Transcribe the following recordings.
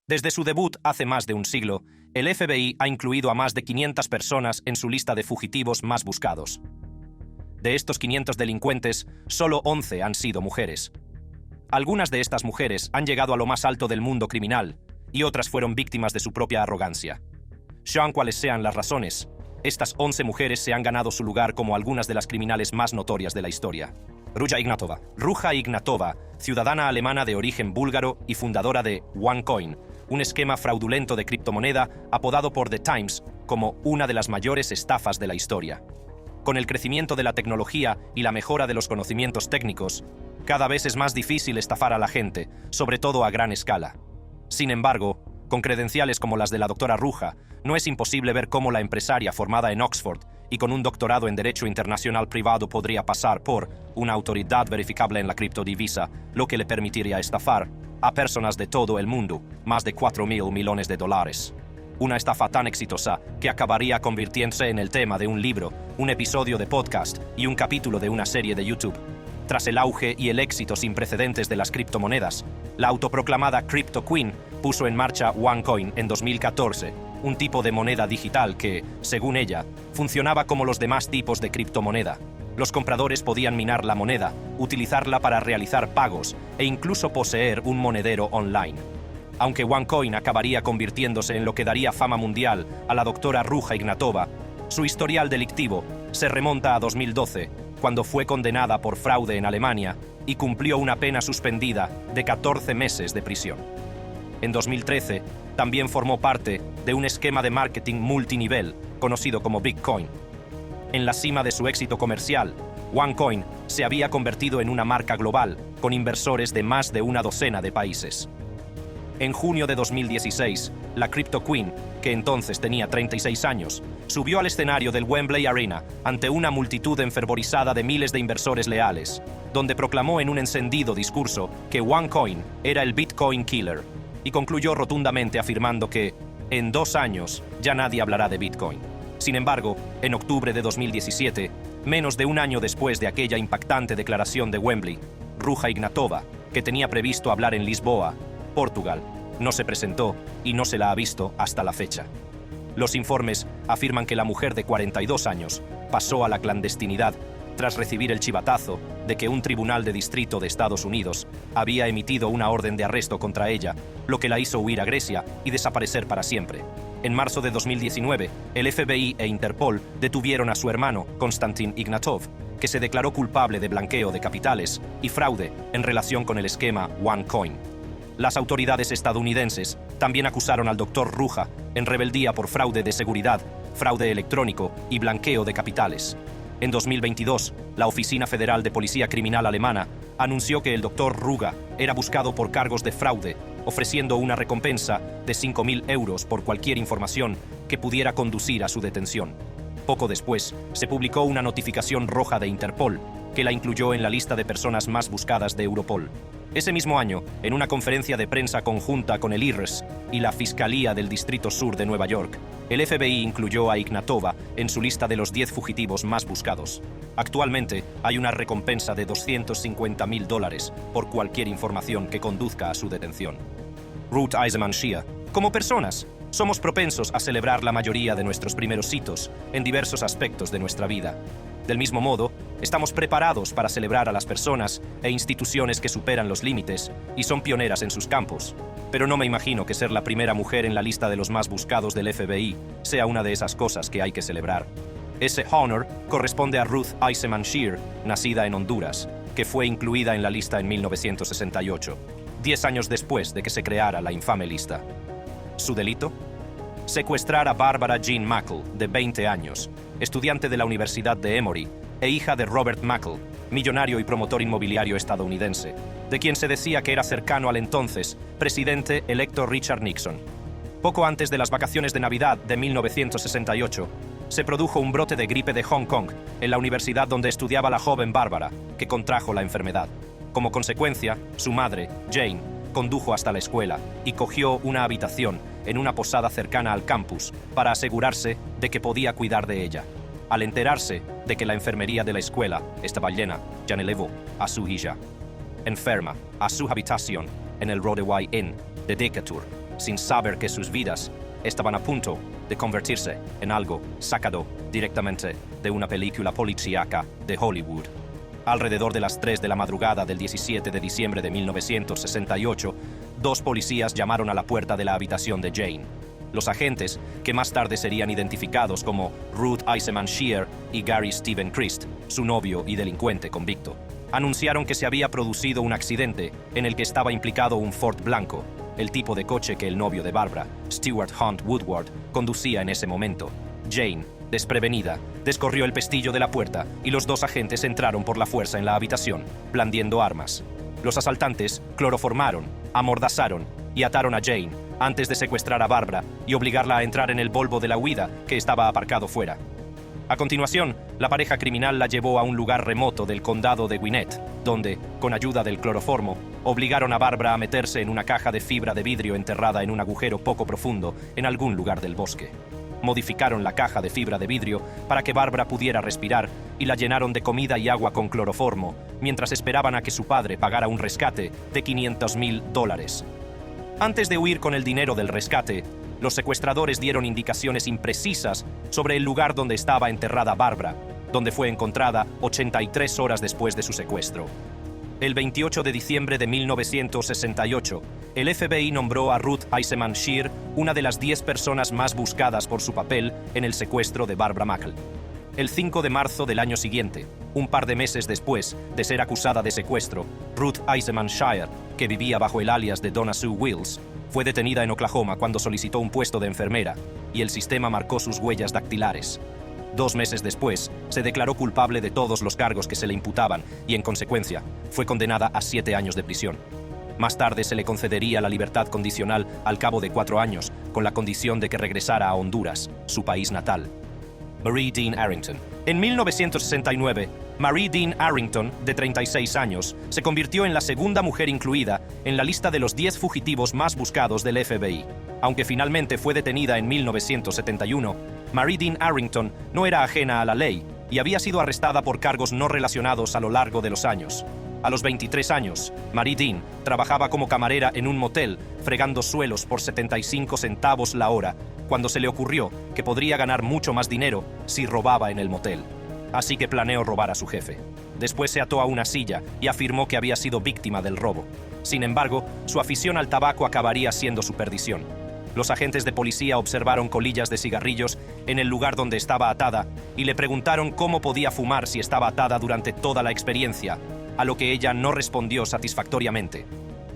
Desde su debut hace más de un siglo, el FBI ha incluido a más de 500 personas en su lista de fugitivos más buscados. De estos 500 delincuentes, solo 11 han sido mujeres. Algunas de estas mujeres han llegado a lo más alto del mundo criminal y otras fueron víctimas de su propia arrogancia. Sean cuales sean las razones, estas 11 mujeres se han ganado su lugar como algunas de las criminales más notorias de la historia. Ruja Ignatova. Ruja Ignatova, ciudadana alemana de origen búlgaro y fundadora de OneCoin, un esquema fraudulento de criptomoneda apodado por The Times como una de las mayores estafas de la historia. Con el crecimiento de la tecnología y la mejora de los conocimientos técnicos, cada vez es más difícil estafar a la gente, sobre todo a gran escala. Sin embargo, con credenciales como las de la doctora Ruja, no es imposible ver cómo la empresaria formada en Oxford y con un doctorado en Derecho Internacional Privado podría pasar por una autoridad verificable en la criptodivisa, lo que le permitiría estafar a personas de todo el mundo más de $4.000 millones. Una estafa tan exitosa que acabaría convirtiéndose en el tema de un libro, un episodio de podcast y un capítulo de una serie de YouTube. Tras el auge y el éxito sin precedentes de las criptomonedas, la autoproclamada Crypto Queen puso en marcha OneCoin en 2014, un tipo de moneda digital que, según ella, funcionaba como los demás tipos de criptomoneda. Los compradores podían minar la moneda, utilizarla para realizar pagos e incluso poseer un monedero online. Aunque OneCoin acabaría convirtiéndose en lo que daría fama mundial a la doctora Ruja Ignatova, su historial delictivo se remonta a 2012, cuando fue condenada por fraude en Alemania y cumplió una pena suspendida de 14 meses de prisión. En 2013, también formó parte de un esquema de marketing multinivel conocido como Bitcoin. En la cima de su éxito comercial, OneCoin se había convertido en una marca global con inversores de más de una docena de países. En junio de 2016, la Crypto Queen, que entonces tenía 36 años, subió al escenario del Wembley Arena ante una multitud enfervorizada de miles de inversores leales, donde proclamó en un encendido discurso que OneCoin era el Bitcoin Killer, y concluyó rotundamente afirmando que, en 2 años, ya nadie hablará de Bitcoin. Sin embargo, en octubre de 2017, menos de un año después de aquella impactante declaración de Wembley, Ruja Ignatova, que tenía previsto hablar en Lisboa, Portugal, no se presentó y no se la ha visto hasta la fecha. Los informes afirman que la mujer de 42 años pasó a la clandestinidad tras recibir el chivatazo de que un tribunal de distrito de Estados Unidos había emitido una orden de arresto contra ella, lo que la hizo huir a Grecia y desaparecer para siempre. En marzo de 2019, el FBI e Interpol detuvieron a su hermano, Konstantin Ignatov, que se declaró culpable de blanqueo de capitales y fraude en relación con el esquema OneCoin. Las autoridades estadounidenses también acusaron al Dr. Ruja en rebeldía por fraude de seguridad, fraude electrónico y blanqueo de capitales. En 2022, la Oficina Federal de Policía Criminal alemana anunció que el Dr. Ruja era buscado por cargos de fraude, ofreciendo una recompensa de 5.000 euros por cualquier información que pudiera conducir a su detención. Poco después, se publicó una notificación roja de Interpol, que la incluyó en la lista de personas más buscadas de Europol. Ese mismo año, en una conferencia de prensa conjunta con el IRS y la Fiscalía del Distrito Sur de Nueva York, el FBI incluyó a Ignatova en su lista de los 10 fugitivos más buscados. Actualmente, hay una recompensa de $250.000 por cualquier información que conduzca a su detención. Ruth Eisenman Shia. Como personas, somos propensos a celebrar la mayoría de nuestros primeros hitos en diversos aspectos de nuestra vida. Del mismo modo, estamos preparados para celebrar a las personas e instituciones que superan los límites y son pioneras en sus campos. Pero no me imagino que ser la primera mujer en la lista de los más buscados del FBI sea una de esas cosas que hay que celebrar. Ese honor corresponde a Ruth Eisenman Shia, nacida en Honduras, que fue incluida en la lista en 1968, 10 años después de que se creara la infame lista. ¿Su delito? Secuestrar a Barbara Jean Mackle, de 20 años, estudiante de la Universidad de Emory e hija de Robert Mackle, millonario y promotor inmobiliario estadounidense, de quien se decía que era cercano al entonces presidente electo Richard Nixon. Poco antes de las vacaciones de Navidad de 1968, se produjo un brote de gripe de Hong Kong en la universidad donde estudiaba la joven Barbara, que contrajo la enfermedad. Como consecuencia, su madre, Jane, condujo hasta la escuela y cogió una habitación en una posada cercana al campus para asegurarse de que podía cuidar de ella. Al enterarse de que la enfermería de la escuela estaba llena, Jane elevó a su hija, enferma, a su habitación en el Rodeway Inn de Decatur, sin saber que sus vidas estaban a punto de convertirse en algo sacado directamente de una película policíaca de Hollywood. Alrededor de las 3 de la madrugada del 17 de diciembre de 1968, 2 policías llamaron a la puerta de la habitación de Jane. Los agentes, que más tarde serían identificados como Ruth Eisenman Shear y Gary Stephen Christ, su novio y delincuente convicto, anunciaron que se había producido un accidente en el que estaba implicado un Ford blanco, el tipo de coche que el novio de Barbara, Stewart Hunt Woodward, conducía en ese momento. Jane, desprevenida, descorrió el pestillo de la puerta y los 2 agentes entraron por la fuerza en la habitación, blandiendo armas. Los asaltantes cloroformaron, amordazaron y ataron a Jane antes de secuestrar a Barbara y obligarla a entrar en el Volvo de la huida que estaba aparcado fuera. A continuación, la pareja criminal la llevó a un lugar remoto del condado de Gwinnett, donde, con ayuda del cloroformo, obligaron a Barbara a meterse en una caja de fibra de vidrio enterrada en un agujero poco profundo en algún lugar del bosque. Modificaron la caja de fibra de vidrio para que Barbara pudiera respirar y la llenaron de comida y agua con cloroformo, mientras esperaban a que su padre pagara un rescate de $500,000. Antes de huir con el dinero del rescate, los secuestradores dieron indicaciones imprecisas sobre el lugar donde estaba enterrada Barbara, donde fue encontrada 83 horas después de su secuestro. El 28 de diciembre de 1968, el FBI nombró a Ruth Eisenman Shear una de las 10 personas más buscadas por su papel en el secuestro de Barbara Mackle. El 5 de marzo del año siguiente, un par de meses después de ser acusada de secuestro, Ruth Eisenman Shear, que vivía bajo el alias de Donna Sue Wills, fue detenida en Oklahoma cuando solicitó un puesto de enfermera y el sistema marcó sus huellas dactilares. 2 meses después, se declaró culpable de todos los cargos que se le imputaban y, en consecuencia, fue condenada a 7 años de prisión. Más tarde se le concedería la libertad condicional al cabo de 4 años, con la condición de que regresara a Honduras, su país natal. Marie Dean Arrington. En 1969, Marie Dean Arrington, de 36 años, se convirtió en la segunda mujer incluida en la lista de los 10 fugitivos más buscados del FBI. Aunque finalmente fue detenida en 1971, Marie Dean Arrington no era ajena a la ley y había sido arrestada por cargos no relacionados a lo largo de los años. A los 23 años, Marie Dean trabajaba como camarera en un motel, fregando suelos por 75 centavos la hora, cuando se le ocurrió que podría ganar mucho más dinero si robaba en el motel. Así que planeó robar a su jefe. Después se ató a una silla y afirmó que había sido víctima del robo. Sin embargo, su afición al tabaco acabaría siendo su perdición. Los agentes de policía observaron colillas de cigarrillos en el lugar donde estaba atada y le preguntaron cómo podía fumar si estaba atada durante toda la experiencia, a lo que ella no respondió satisfactoriamente.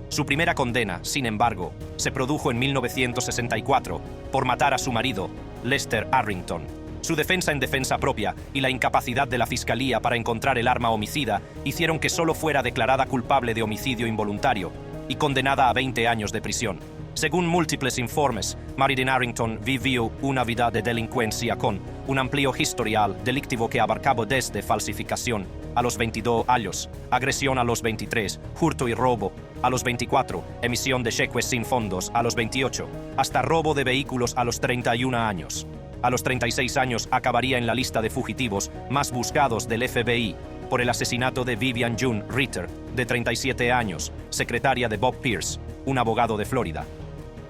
Su primera condena, sin embargo, se produjo en 1964 por matar a su marido, Lester Arrington. Su defensa en defensa propia y la incapacidad de la fiscalía para encontrar el arma homicida hicieron que solo fuera declarada culpable de homicidio involuntario y condenada a 20 años de prisión. Según múltiples informes, Marie Dean Arrington vivió una vida de delincuencia con un amplio historial delictivo que abarcaba desde falsificación a los 22 años, agresión a los 23, hurto y robo a los 24, emisión de cheques sin fondos a los 28, hasta robo de vehículos a los 31 años. A los 36 años acabaría en la lista de fugitivos más buscados del FBI por el asesinato de Vivian June Ritter, de 37 años, secretaria de Bob Pierce, un abogado de Florida.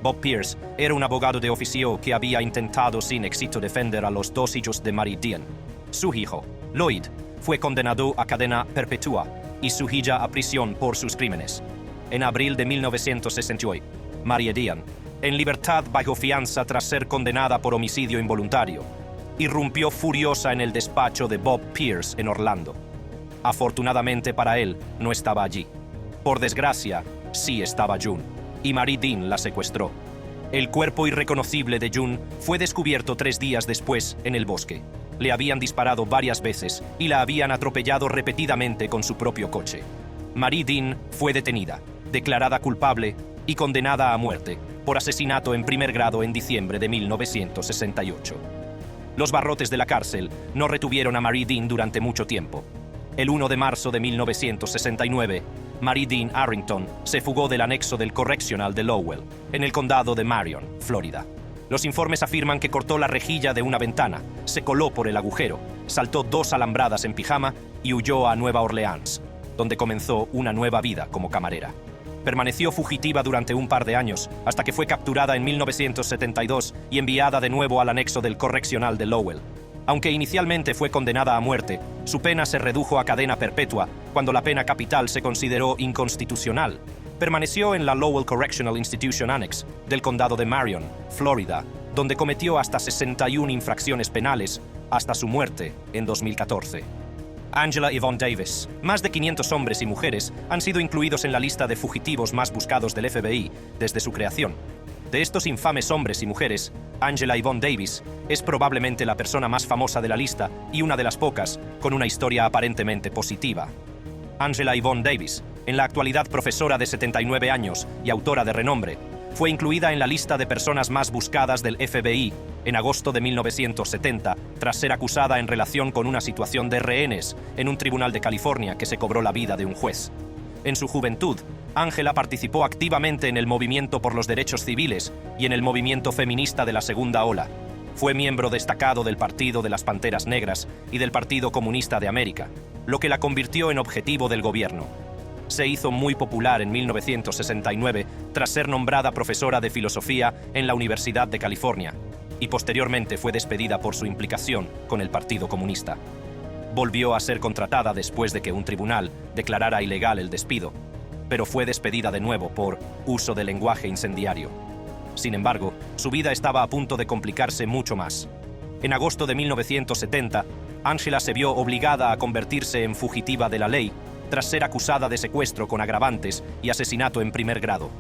Bob Pierce era un abogado de oficio que había intentado sin éxito defender a los 2 hijos de Marie Dean. Su hijo, Lloyd, fue condenado a cadena perpetua y su hija a prisión por sus crímenes. En abril de 1968, Marie Dean, en libertad bajo fianza tras ser condenada por homicidio involuntario, irrumpió furiosa en el despacho de Bob Pierce en Orlando. Afortunadamente para él, no estaba allí. Por desgracia, sí estaba June, y Marie Dean la secuestró. El cuerpo irreconocible de June fue descubierto 3 días después en el bosque. Le habían disparado varias veces y la habían atropellado repetidamente con su propio coche. Marie Dean fue detenida, declarada culpable y condenada a muerte por asesinato en primer grado en diciembre de 1968. Los barrotes de la cárcel no retuvieron a Marie Dean durante mucho tiempo. El 1 de marzo de 1969, Marie Dean Arrington se fugó del anexo del Correctional de Lowell, en el condado de Marion, Florida. Los informes afirman que cortó la rejilla de una ventana, se coló por el agujero, saltó 2 alambradas en pijama y huyó a Nueva Orleans, donde comenzó una nueva vida como camarera. Permaneció fugitiva durante un par de años, hasta que fue capturada en 1972 y enviada de nuevo al anexo del correccional de Lowell. Aunque inicialmente fue condenada a muerte, su pena se redujo a cadena perpetua cuando la pena capital se consideró inconstitucional. Permaneció en la Lowell Correctional Institution Annex del condado de Marion, Florida, donde cometió hasta 61 infracciones penales hasta su muerte en 2014. Angela Yvonne Davis. Más de 500 hombres y mujeres han sido incluidos en la lista de fugitivos más buscados del FBI desde su creación. De estos infames hombres y mujeres, Angela Yvonne Davis es probablemente la persona más famosa de la lista y una de las pocas con una historia aparentemente positiva. Angela Yvonne Davis, en la actualidad profesora de 79 años y autora de renombre, fue incluida en la lista de personas más buscadas del FBI en agosto de 1970, tras ser acusada en relación con una situación de rehenes en un tribunal de California que se cobró la vida de un juez. En su juventud, Angela participó activamente en el movimiento por los derechos civiles y en el movimiento feminista de la segunda ola. Fue miembro destacado del Partido de las Panteras Negras y del Partido Comunista de América, lo que la convirtió en objetivo del gobierno. Se hizo muy popular en 1969 tras ser nombrada profesora de filosofía en la Universidad de California, y posteriormente fue despedida por su implicación con el Partido Comunista. Volvió a ser contratada después de que un tribunal declarara ilegal el despido, pero fue despedida de nuevo por uso de lenguaje incendiario. Sin embargo, su vida estaba a punto de complicarse mucho más. En agosto de 1970, Angela se vio obligada a convertirse en fugitiva de la ley tras ser acusada de secuestro con agravantes y asesinato en primer grado.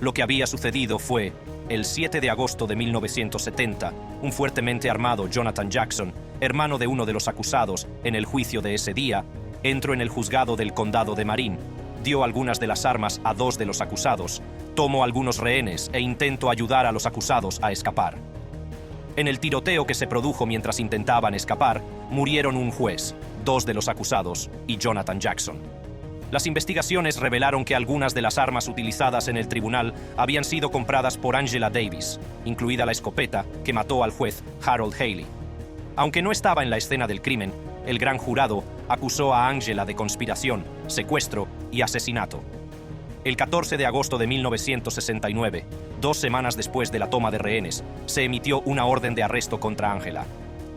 Lo que había sucedido fue, el 7 de agosto de 1970, un fuertemente armado Jonathan Jackson, hermano de uno de los acusados en el juicio de ese día, entró en el juzgado del condado de Marin, dio algunas de las armas a 2 de los acusados, tomó algunos rehenes e intentó ayudar a los acusados a escapar. En el tiroteo que se produjo mientras intentaban escapar, murieron un juez, 2 de los acusados y Jonathan Jackson. Las investigaciones revelaron que algunas de las armas utilizadas en el tribunal habían sido compradas por Angela Davis, incluida la escopeta que mató al juez Harold Haley. Aunque no estaba en la escena del crimen, el gran jurado acusó a Angela de conspiración, secuestro y asesinato. El 14 de agosto de 1969, 2 semanas después de la toma de rehenes, se emitió una orden de arresto contra Angela.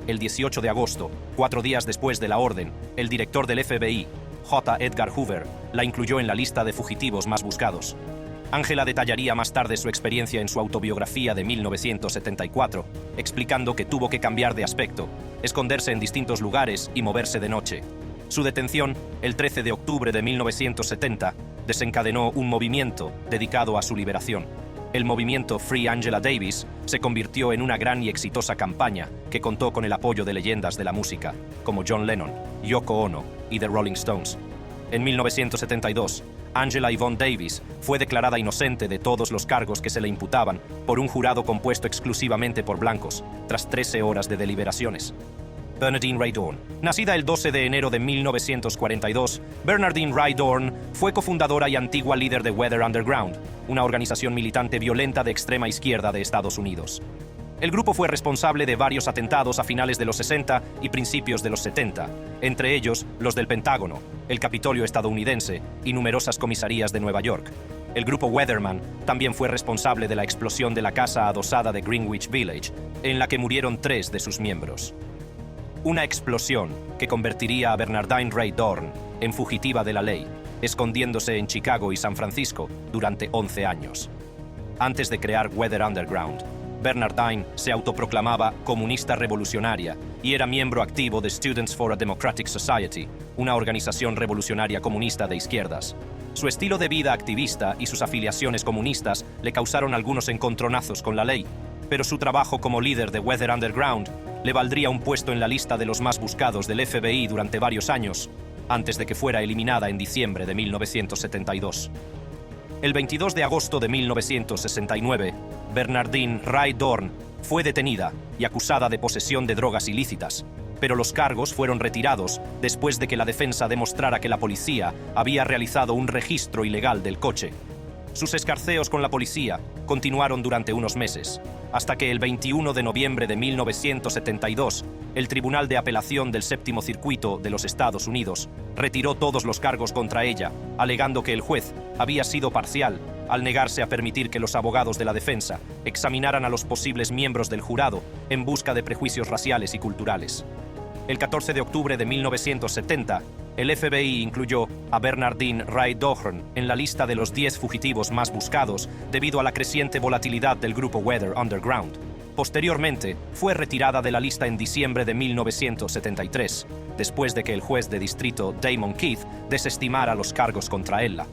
El 18 de agosto, 4 días después de la orden, el director del FBI, J. Edgar Hoover, la incluyó en la lista de fugitivos más buscados. Angela detallaría más tarde su experiencia en su autobiografía de 1974, explicando que tuvo que cambiar de aspecto, esconderse en distintos lugares y moverse de noche. Su detención, el 13 de octubre de 1970, desencadenó un movimiento dedicado a su liberación. El movimiento Free Angela Davis se convirtió en una gran y exitosa campaña que contó con el apoyo de leyendas de la música, como John Lennon, Yoko Ono y The Rolling Stones. En 1972, Angela Yvonne Davis fue declarada inocente de todos los cargos que se le imputaban por un jurado compuesto exclusivamente por blancos, tras 13 horas de deliberaciones. Bernardine Ray Dorn. Nacida el 12 de enero de 1942, Bernardine Ray Dorn fue cofundadora y antigua líder de Weather Underground, una organización militante violenta de extrema izquierda de Estados Unidos. El grupo fue responsable de varios atentados a finales de los 60 y principios de los 70, entre ellos los del Pentágono, el Capitolio estadounidense y numerosas comisarías de Nueva York. El grupo Weatherman también fue responsable de la explosión de la casa adosada de Greenwich Village, en la que murieron 3 de sus miembros. Una explosión que convertiría a Bernardine Ray Dorn en fugitiva de la ley, escondiéndose en Chicago y San Francisco durante 11 años. Antes de crear Weather Underground, Bernardine se autoproclamaba comunista revolucionaria y era miembro activo de Students for a Democratic Society, una organización revolucionaria comunista de izquierdas. Su estilo de vida activista y sus afiliaciones comunistas le causaron algunos encontronazos con la ley, pero su trabajo como líder de Weather Underground le valdría un puesto en la lista de los más buscados del FBI durante varios años, antes de que fuera eliminada en diciembre de 1972. El 22 de agosto de 1969, Bernardine Ray Dorn fue detenida y acusada de posesión de drogas ilícitas, pero los cargos fueron retirados después de que la defensa demostrara que la policía había realizado un registro ilegal del coche. Sus escarceos con la policía continuaron durante unos meses, hasta que el 21 de noviembre de 1972, el Tribunal de Apelación del Séptimo Circuito de los Estados Unidos retiró todos los cargos contra ella, alegando que el juez había sido parcial al negarse a permitir que los abogados de la defensa examinaran a los posibles miembros del jurado en busca de prejuicios raciales y culturales. El 14 de octubre de 1970, el FBI incluyó a Bernardine Ray Dohrn en la lista de los 10 fugitivos más buscados debido a la creciente volatilidad del grupo Weather Underground. Posteriormente, fue retirada de la lista en diciembre de 1973, después de que el juez de distrito Damon Keith desestimara los cargos contra ella.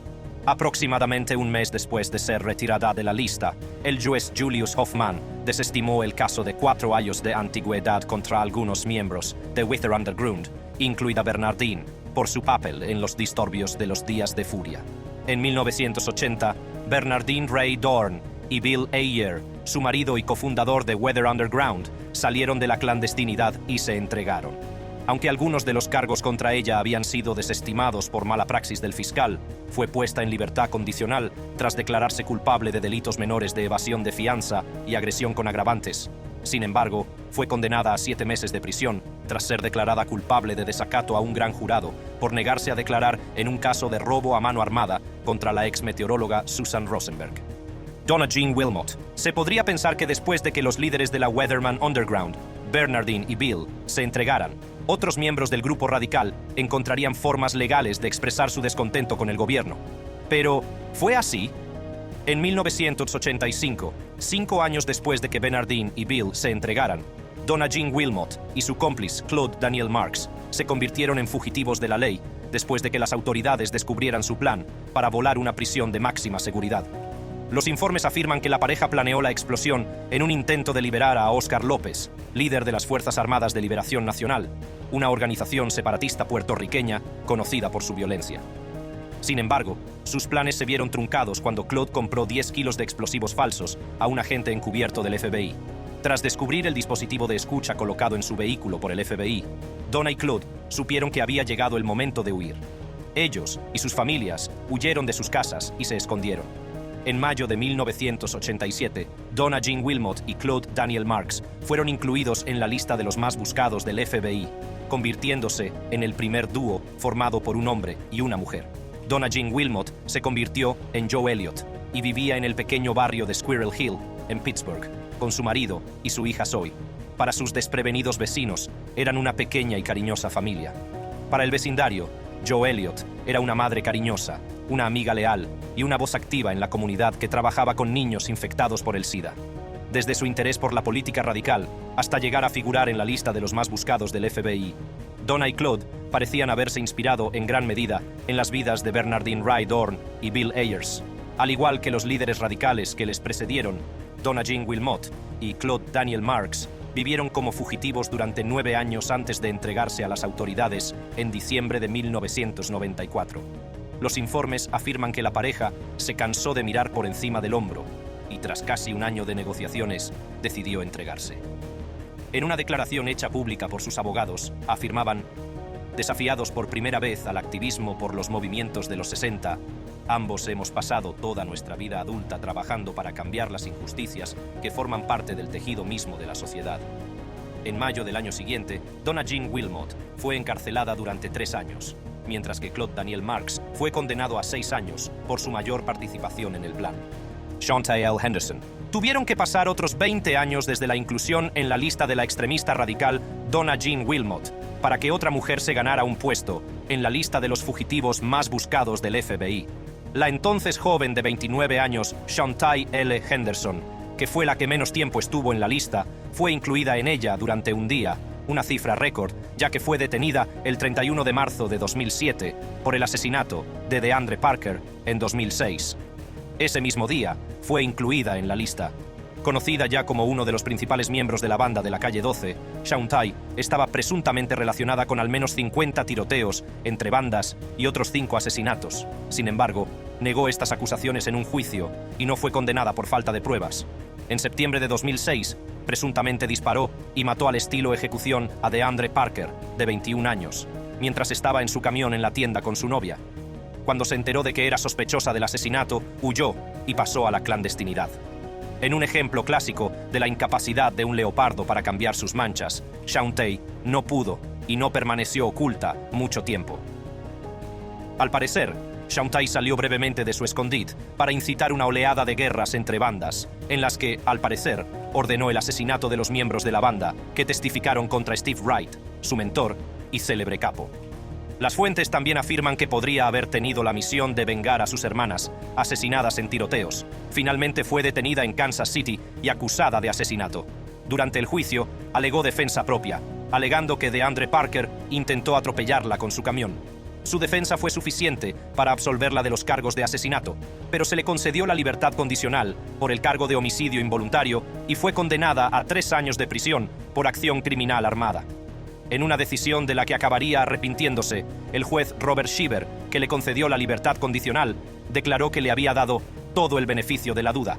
Aproximadamente un mes después de ser retirada de la lista, el juez Julius Hoffman desestimó el caso de 4 años de antigüedad contra algunos miembros de Weather Underground, incluida Bernardine, por su papel en los disturbios de los días de furia. En 1980, Bernardine Ray Dohrn y Bill Ayer, su marido y cofundador de Weather Underground, salieron de la clandestinidad y se entregaron. Aunque algunos de los cargos contra ella habían sido desestimados por mala praxis del fiscal, fue puesta en libertad condicional tras declararse culpable de delitos menores de evasión de fianza y agresión con agravantes. Sin embargo, fue condenada a 7 meses de prisión tras ser declarada culpable de desacato a un gran jurado por negarse a declarar en un caso de robo a mano armada contra la ex meteoróloga Susan Rosenberg. Donna Jean Wilmot. Se podría pensar que después de que los líderes de la Weatherman Underground, Bernardine y Bill, se entregaran, otros miembros del grupo radical encontrarían formas legales de expresar su descontento con el gobierno. Pero, ¿fue así? En 1985, 5 años después de que Bernardine y Bill se entregaran, Donna Jean Wilmot y su cómplice Claude Daniel Marks se convirtieron en fugitivos de la ley después de que las autoridades descubrieran su plan para volar una prisión de máxima seguridad. Los informes afirman que la pareja planeó la explosión en un intento de liberar a Óscar López, líder de las Fuerzas Armadas de Liberación Nacional, una organización separatista puertorriqueña conocida por su violencia. Sin embargo, sus planes se vieron truncados cuando Claude compró 10 kilos de explosivos falsos a un agente encubierto del FBI. Tras descubrir el dispositivo de escucha colocado en su vehículo por el FBI, Donna y Claude supieron que había llegado el momento de huir. Ellos y sus familias huyeron de sus casas y se escondieron. En mayo de 1987, Donna Jean Wilmot y Claude Daniel Marks fueron incluidos en la lista de los más buscados del FBI, convirtiéndose en el primer dúo formado por un hombre y una mujer. Donna Jean Wilmot se convirtió en Joe Elliott y vivía en el pequeño barrio de Squirrel Hill, en Pittsburgh, con su marido y su hija Zoe. Para sus desprevenidos vecinos, eran una pequeña y cariñosa familia. Para el vecindario, Joe Elliott era una madre cariñosa, una amiga leal y una voz activa en la comunidad que trabajaba con niños infectados por el SIDA. Desde su interés por la política radical hasta llegar a figurar en la lista de los más buscados del FBI, Donna y Claude parecían haberse inspirado en gran medida en las vidas de Bernardine Ray Dohrn y Bill Ayers. Al igual que los líderes radicales que les precedieron, Donna Jean Wilmot y Claude Daniel Marks vivieron como fugitivos durante 9 años antes de entregarse a las autoridades en diciembre de 1994. Los informes afirman que la pareja se cansó de mirar por encima del hombro y tras casi un año de negociaciones decidió entregarse. En una declaración hecha pública por sus abogados, afirmaban: desafiados por primera vez al activismo por los movimientos de los 60, ambos hemos pasado toda nuestra vida adulta trabajando para cambiar las injusticias que forman parte del tejido mismo de la sociedad. En mayo del año siguiente, Donna Jean Wilmot fue encarcelada durante 3 años, mientras que Claude Daniel Marks fue condenado a 6 años por su mayor participación en el plan. Shawntae L. Henderson. Tuvieron que pasar otros 20 años desde la inclusión en la lista de la extremista radical Donna Jean Wilmot para que otra mujer se ganara un puesto en la lista de los fugitivos más buscados del FBI. La entonces joven de 29 años, Shawntae L. Henderson, que fue la que menos tiempo estuvo en la lista, fue incluida en ella durante un día, una cifra récord, ya que fue detenida el 31 de marzo de 2007 por el asesinato de DeAndre Parker en 2006. Ese mismo día, fue incluida en la lista. Conocida ya como uno de los principales miembros de la banda de la calle 12, Shawntae estaba presuntamente relacionada con al menos 50 tiroteos entre bandas y otros 5 asesinatos. Sin embargo, negó estas acusaciones en un juicio y no fue condenada por falta de pruebas. En septiembre de 2006, presuntamente disparó y mató al estilo ejecución a DeAndre Parker, de 21 años, mientras estaba en su camión en la tienda con su novia. cuando se enteró de que era sospechosa del asesinato, huyó y pasó a la clandestinidad. En un ejemplo clásico de la incapacidad de un leopardo para cambiar sus manchas, Shaun-tae no pudo y no permaneció oculta mucho tiempo. Al parecer, Shaun-tae salió brevemente de su escondite para incitar una oleada de guerras entre bandas, en las que, al parecer, ordenó el asesinato de los miembros de la banda que testificaron contra Steve Wright, su mentor y célebre capo. Las fuentes también afirman que podría haber tenido la misión de vengar a sus hermanas, asesinadas en tiroteos. Finalmente fue detenida en Kansas City y acusada de asesinato. Durante el juicio, alegó defensa propia, alegando que DeAndre Parker intentó atropellarla con su camión. Su defensa fue suficiente para absolverla de los cargos de asesinato, pero se le concedió la libertad condicional por el cargo de homicidio involuntario y fue condenada a 3 años de prisión por acción criminal armada. En una decisión de la que acabaría arrepintiéndose, el juez Robert Shiver, que le concedió la libertad condicional, declaró que le había dado todo el beneficio de la duda.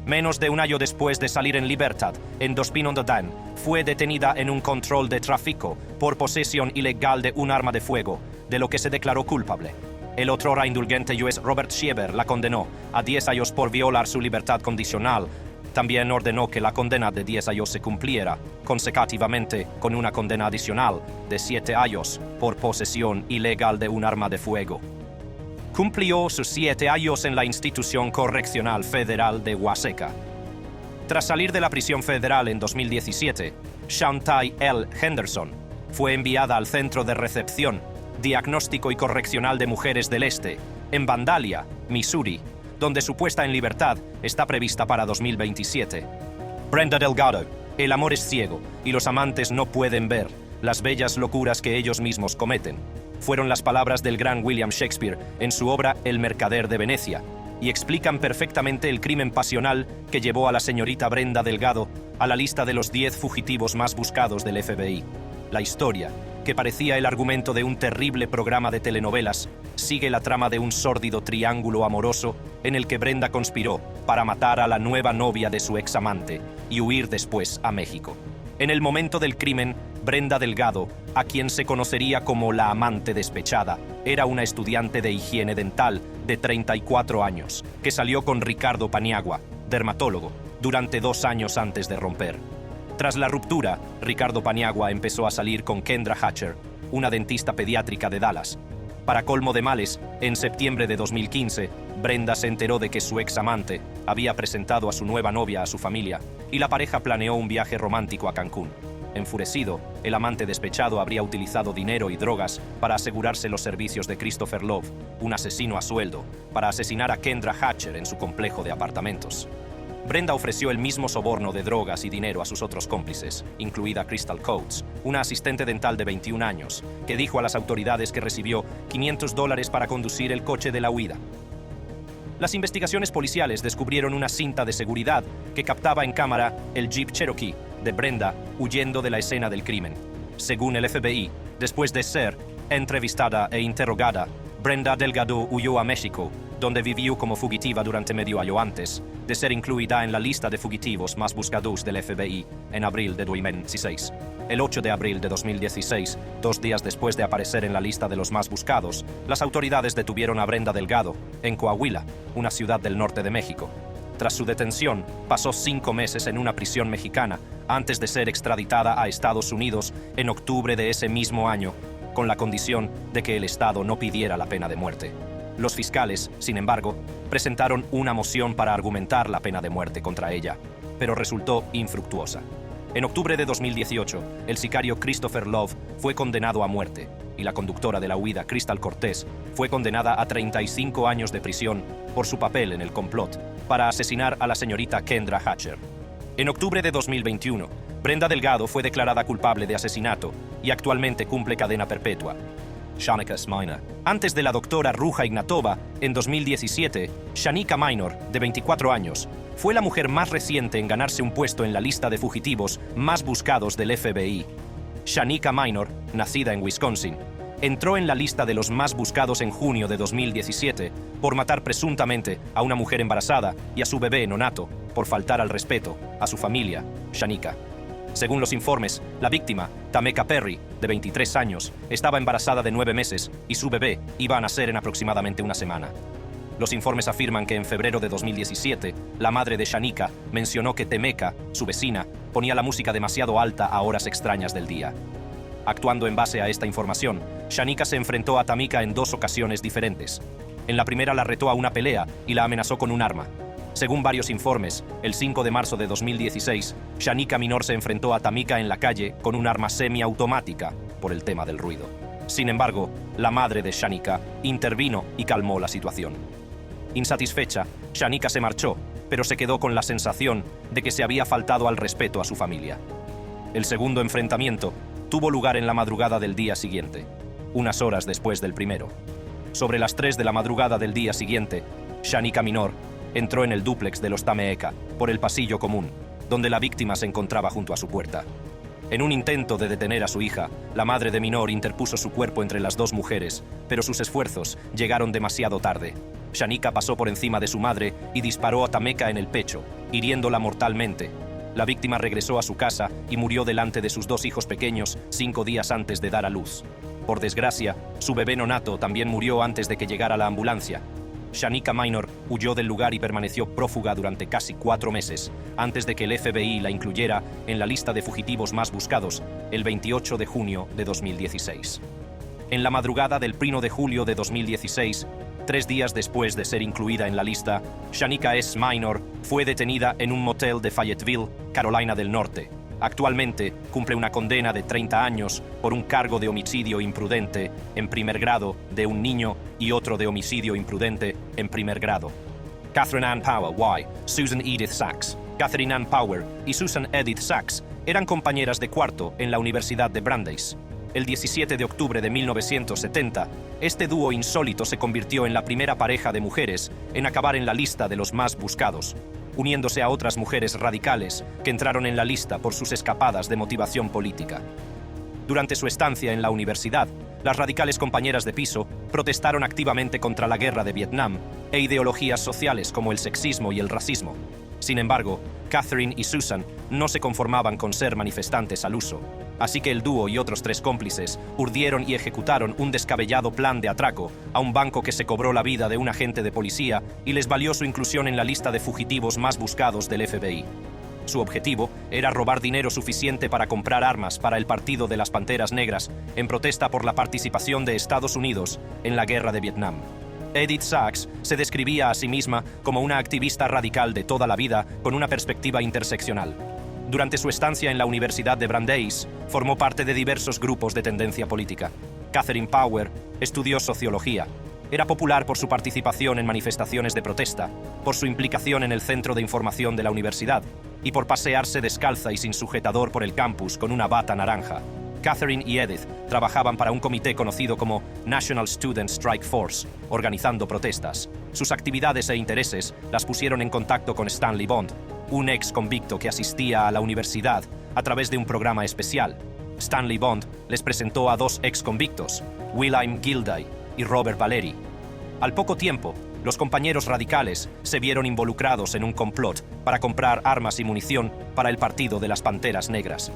Menos de un año después de salir en libertad, en Dospin-on-the-Dan, fue detenida en un control de tráfico por posesión ilegal de un arma de fuego, de lo que se declaró culpable. El otrora indulgente juez Robert Shiver la condenó a 10 años por violar su libertad condicional. También ordenó que la condena de 10 años se cumpliera consecutivamente con una condena adicional de 7 años por posesión ilegal de un arma de fuego. Cumplió sus 7 años en la Institución Correccional Federal de Waseca. Tras salir de la prisión federal en 2017, Shaun-tae L. Henderson fue enviada al Centro de Recepción, Diagnóstico y Correccional de Mujeres del Este, en Vandalia, Missouri, donde su puesta en libertad está prevista para 2027. Brenda Delgado: el amor es ciego y los amantes no pueden ver las bellas locuras que ellos mismos cometen. Fueron las palabras del gran William Shakespeare en su obra El mercader de Venecia, y explican perfectamente el crimen pasional que llevó a la señorita Brenda Delgado a la lista de los 10 fugitivos más buscados del FBI. La historia, que parecía el argumento de un terrible programa de telenovelas, sigue la trama de un sórdido triángulo amoroso en el que Brenda conspiró para matar a la nueva novia de su examante y huir después a México. En el momento del crimen, Brenda Delgado, a quien se conocería como la amante despechada, era una estudiante de higiene dental de 34 años, que salió con Ricardo Paniagua, dermatólogo, durante 2 años antes de romper. Tras la ruptura, Ricardo Paniagua empezó a salir con Kendra Hatcher, una dentista pediátrica de Dallas. Para colmo de males, en septiembre de 2015, Brenda se enteró de que su examante había presentado a su nueva novia a su familia, y la pareja planeó un viaje romántico a Cancún. Enfurecido, el amante despechado habría utilizado dinero y drogas para asegurarse los servicios de Christopher Love, un asesino a sueldo, para asesinar a Kendra Hatcher en su complejo de apartamentos. Brenda ofreció el mismo soborno de drogas y dinero a sus otros cómplices, incluida Crystal Coates, una asistente dental de 21 años, que dijo a las autoridades que recibió $500 para conducir el coche de la huida. Las investigaciones policiales descubrieron una cinta de seguridad que captaba en cámara el Jeep Cherokee de Brenda huyendo de la escena del crimen. Según el FBI, después de ser entrevistada e interrogada, Brenda Delgado huyó a México, donde vivió como fugitiva durante medio año antes de ser incluida en la lista de fugitivos más buscados del FBI en abril de 2016. El 8 de abril de 2016, 2 días después de aparecer en la lista de los más buscados, las autoridades detuvieron a Brenda Delgado en Coahuila, una ciudad del norte de México. Tras su detención, pasó 5 meses en una prisión mexicana antes de ser extraditada a Estados Unidos en octubre de ese mismo año, con la condición de que el Estado no pidiera la pena de muerte. Los fiscales, sin embargo, presentaron una moción para argumentar la pena de muerte contra ella, pero resultó infructuosa. En octubre de 2018, el sicario Christopher Love fue condenado a muerte, y la conductora de la huida, Crystal Cortés, fue condenada a 35 años de prisión por su papel en el complot para asesinar a la señorita Kendra Hatcher. En octubre de 2021, Brenda Delgado fue declarada culpable de asesinato y actualmente cumple cadena perpetua. Shanika Minor. Antes de la doctora Ruja Ignatova, en 2017, Shanika Minor, de 24 años, fue la mujer más reciente en ganarse un puesto en la lista de fugitivos más buscados del FBI. Shanika Minor, nacida en Wisconsin, entró en la lista de los más buscados en junio de 2017 por matar presuntamente a una mujer embarazada y a su bebé neonato por faltar al respeto a su familia, Shanika. Según los informes, la víctima, Tameka Perry, de 23 años, estaba embarazada de 9 meses y su bebé iba a nacer en aproximadamente una semana. Los informes afirman que en febrero de 2017, la madre de Shanika mencionó que Tameka, su vecina, ponía la música demasiado alta a horas extrañas del día. Actuando en base a esta información, Shanika se enfrentó a Tameka en 2 ocasiones diferentes. En la primera la retó a una pelea y la amenazó con un arma. Según varios informes, el 5 de marzo de 2016, Shanika Minor se enfrentó a Tameka en la calle con un arma semiautomática por el tema del ruido. Sin embargo, la madre de Shanika intervino y calmó la situación. Insatisfecha, Shanika se marchó, pero se quedó con la sensación de que se había faltado al respeto a su familia. El segundo enfrentamiento tuvo lugar en la madrugada del día siguiente, unas horas después del primero. Sobre las 3 de la madrugada del día siguiente, Shanika Minor entró en el dúplex de los Tameka por el pasillo común, donde la víctima se encontraba junto a su puerta. En un intento de detener a su hija, la madre de Minor interpuso su cuerpo entre las 2 mujeres, pero sus esfuerzos llegaron demasiado tarde. Shanika pasó por encima de su madre y disparó a Tameka en el pecho, hiriéndola mortalmente. La víctima regresó a su casa y murió delante de sus 2 hijos pequeños 5 días antes de dar a luz. Por desgracia, su bebé nonato también murió antes de que llegara la ambulancia. Shanika Minor huyó del lugar y permaneció prófuga durante casi 4 meses, antes de que el FBI la incluyera en la lista de fugitivos más buscados el 28 de junio de 2016. En la madrugada del 1 de julio de 2016, 3 días después de ser incluida en la lista, Shanika S. Minor fue detenida en un motel de Fayetteville, Carolina del Norte. Actualmente cumple una condena de 30 años por un cargo de homicidio imprudente en primer grado de un niño y otro de homicidio imprudente en primer grado. Catherine Ann Power, Y. Susan Edith Sachs. Catherine Ann Power y Susan Edith Sachs eran compañeras de cuarto en la Universidad de Brandeis. El 17 de octubre de 1970, este dúo insólito se convirtió en la primera pareja de mujeres en acabar en la lista de los más buscados, uniéndose a otras mujeres radicales que entraron en la lista por sus escapadas de motivación política. Durante su estancia en la universidad, las radicales compañeras de piso protestaron activamente contra la guerra de Vietnam e ideologías sociales como el sexismo y el racismo. Sin embargo, Catherine y Susan no se conformaban con ser manifestantes al uso, así que el dúo y otros 3 cómplices urdieron y ejecutaron un descabellado plan de atraco a un banco que se cobró la vida de un agente de policía y les valió su inclusión en la lista de fugitivos más buscados del FBI. Su objetivo era robar dinero suficiente para comprar armas para el Partido de las Panteras Negras en protesta por la participación de Estados Unidos en la guerra de Vietnam. Edith Sachs se describía a sí misma como una activista radical de toda la vida con una perspectiva interseccional. Durante su estancia en la Universidad de Brandeis, formó parte de diversos grupos de tendencia política. Catherine Power estudió sociología. Era popular por su participación en manifestaciones de protesta, por su implicación en el centro de información de la universidad y por pasearse descalza y sin sujetador por el campus con una bata naranja. Catherine y Edith trabajaban para un comité conocido como National Student Strike Force, organizando protestas. Sus actividades e intereses las pusieron en contacto con Stanley Bond, un ex convicto que asistía a la universidad a través de un programa especial. Stanley Bond les presentó a 2 ex convictos, William Gilday y Robert Valery. Al poco tiempo, los compañeros radicales se vieron involucrados en un complot para comprar armas y munición para el Partido de las Panteras Negras.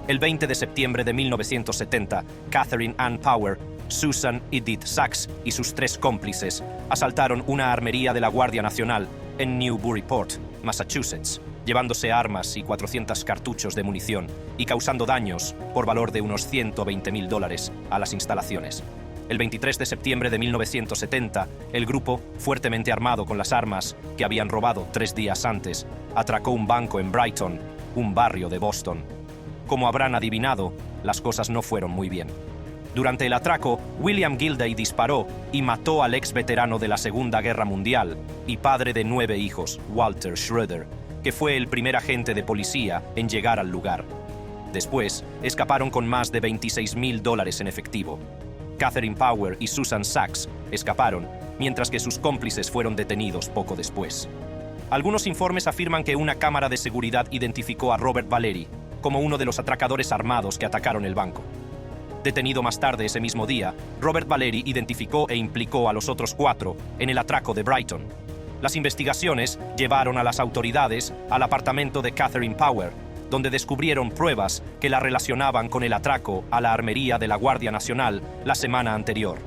El 20 de septiembre de 1970, Catherine Ann Power, Susan Edith Sachs y sus 3 cómplices asaltaron una armería de la Guardia Nacional en Newburyport, Massachusetts, llevándose armas y 400 cartuchos de munición y causando daños por valor de unos $120,000 a las instalaciones. El 23 de septiembre de 1970, el grupo, fuertemente armado con las armas que habían robado 3 días antes, atracó un banco en Brighton, un barrio de Boston. Como habrán adivinado, las cosas no fueron muy bien. Durante el atraco, William Gilday disparó y mató al ex veterano de la Segunda Guerra Mundial y padre de 9 hijos, Walter Schroeder, que fue el primer agente de policía en llegar al lugar. Después, escaparon con más de $26,000 en efectivo. Catherine Power y Susan Sachs escaparon, mientras que sus cómplices fueron detenidos poco después. Algunos informes afirman que una cámara de seguridad identificó a Robert Valery como uno de los atracadores armados que atacaron el banco. Detenido más tarde ese mismo día, Robert Valery identificó e implicó a los otros 4 en el atraco de Brighton. Las investigaciones llevaron a las autoridades al apartamento de Catherine Power, donde descubrieron pruebas que la relacionaban con el atraco a la armería de la Guardia Nacional la semana anterior.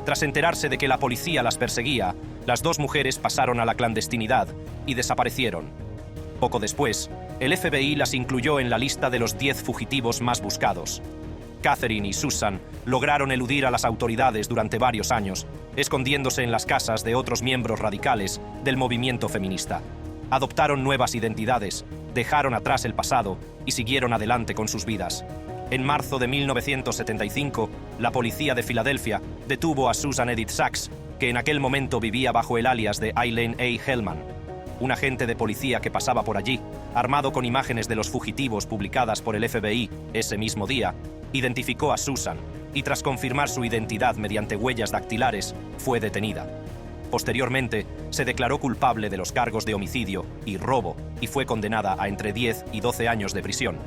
Tras enterarse de que la policía las perseguía, las dos mujeres pasaron a la clandestinidad y desaparecieron. Poco después, el FBI las incluyó en la lista de los 10 fugitivos más buscados. Catherine y Susan lograron eludir a las autoridades durante varios años, escondiéndose en las casas de otros miembros radicales del movimiento feminista. Adoptaron nuevas identidades, dejaron atrás el pasado y siguieron adelante con sus vidas. En marzo de 1975, la policía de Filadelfia detuvo a Susan Edith Sachs, que en aquel momento vivía bajo el alias de Eileen A. Hellman. Un agente de policía que pasaba por allí, armado con imágenes de los fugitivos publicadas por el FBI ese mismo día, identificó a Susan y tras confirmar su identidad mediante huellas dactilares, fue detenida. Posteriormente, se declaró culpable de los cargos de homicidio y robo y fue condenada a entre 10 y 12 años de prisión.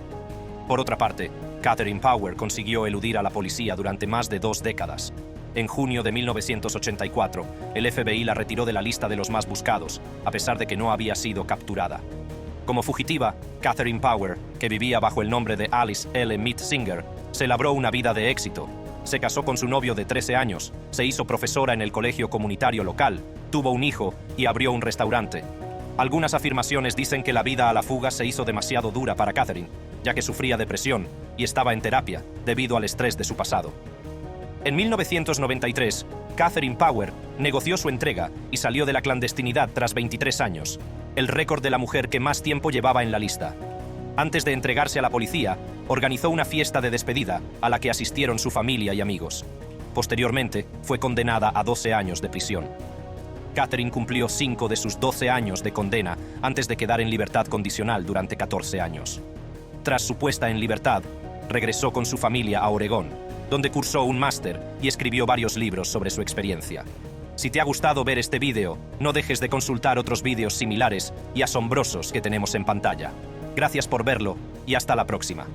Por otra parte, Catherine Power consiguió eludir a la policía durante más de 2 décadas. En junio de 1984, el FBI la retiró de la lista de los más buscados, a pesar de que no había sido capturada. Como fugitiva, Catherine Power, que vivía bajo el nombre de Alice L. Mitzinger, se labró una vida de éxito. Se casó con su novio de 13 años, se hizo profesora en el colegio comunitario local, tuvo un hijo y abrió un restaurante. Algunas afirmaciones dicen que la vida a la fuga se hizo demasiado dura para Catherine, ya que sufría depresión y estaba en terapia debido al estrés de su pasado. En 1993, Catherine Power negoció su entrega y salió de la clandestinidad tras 23 años, el récord de la mujer que más tiempo llevaba en la lista. Antes de entregarse a la policía, organizó una fiesta de despedida a la que asistieron su familia y amigos. Posteriormente, fue condenada a 12 años de prisión. Catherine cumplió 5 de sus 12 años de condena antes de quedar en libertad condicional durante 14 años. Tras su puesta en libertad, regresó con su familia a Oregón, donde cursó un máster y escribió varios libros sobre su experiencia. Si te ha gustado ver este vídeo, no dejes de consultar otros vídeos similares y asombrosos que tenemos en pantalla. Gracias por verlo y hasta la próxima.